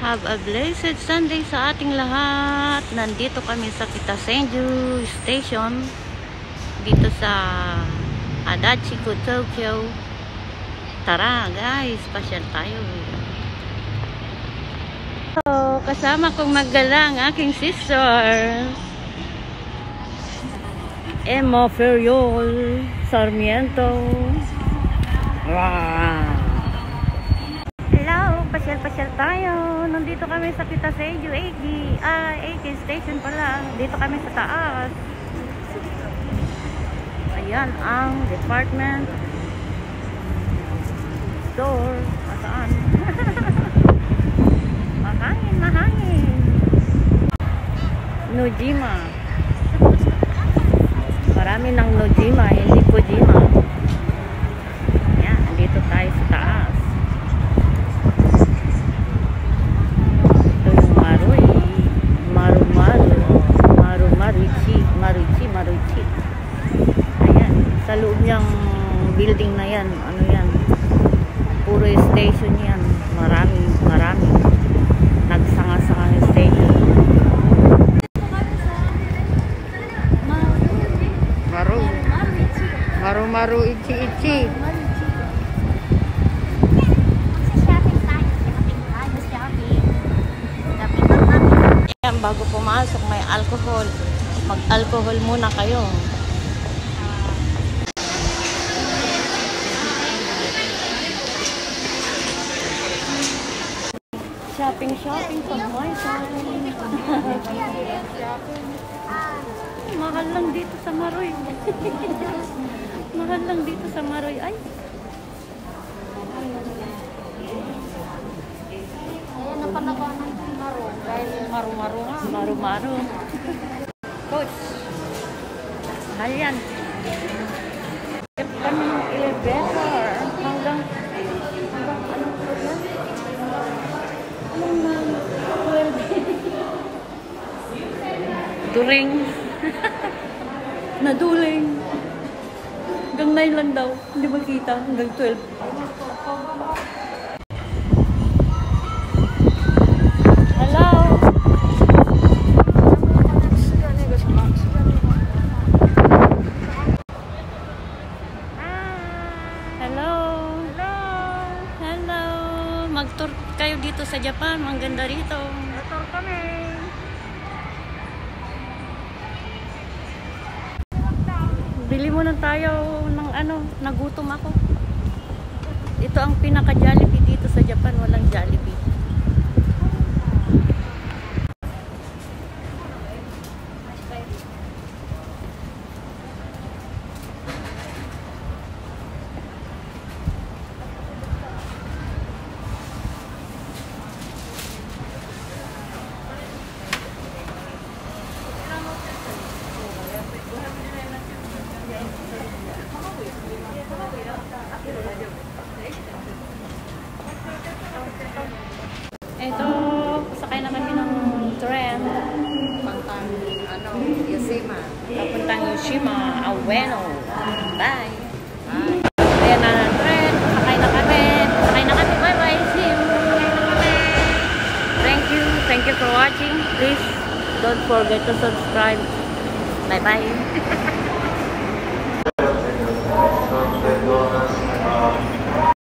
Have a blessed Sunday sa ating lahat. Nandito kami sa Kitasenju Station. Dito sa Adachi-ku, Tokyo. Tara guys, pasyal tayo. So, kasama kong magalang aking sister. Emma Ferriol Sarmiento. Wow. Hello, pasyal-pasyal tayo. Nandito kami sa Kitasenju AK Station pala. Dito kami sa taas. Ayan ang department store. Saan? mahangin. Nojima. Marami ng Nojima, hindi Kojima. Ayan, nandito tayo sa taas. Ito yung Maruichi. Ayan, sa loob niyang building na yan, ano yan, puro station yan. Marami. Nagsanga-sanga yung station. Maruichi. Ayan, bago pumasok may alcohol. Mag-alcohol muna kayo. Shopping pag my time. Mahal lang dito sa Maroy. Ay. Ayan, napanawa ng maro. Dahil maru-maro nga. Maru. Coach. Mahal yan. Kami ng elevator. Hanggang anong program? Hanggang 12. During. Naduling. Hanggang 9 lang daw. Hindi makita. Hanggang 12. Hello. Hello. Mag-tour kayo dito sa Japan. Ang ganda rito. Motor kami. Bili muna tayo ng ano, nagutom ako. Ito ang pinaka Jollibee dito sa Japan, walang Jollibee. Ito, sakay na kami ng tren papuntang Yoshima, Ueno. Bye. Ayan na ng tren, sakay na kami. Bye. See you. Thank you for watching. Please don't forget to subscribe. Bye.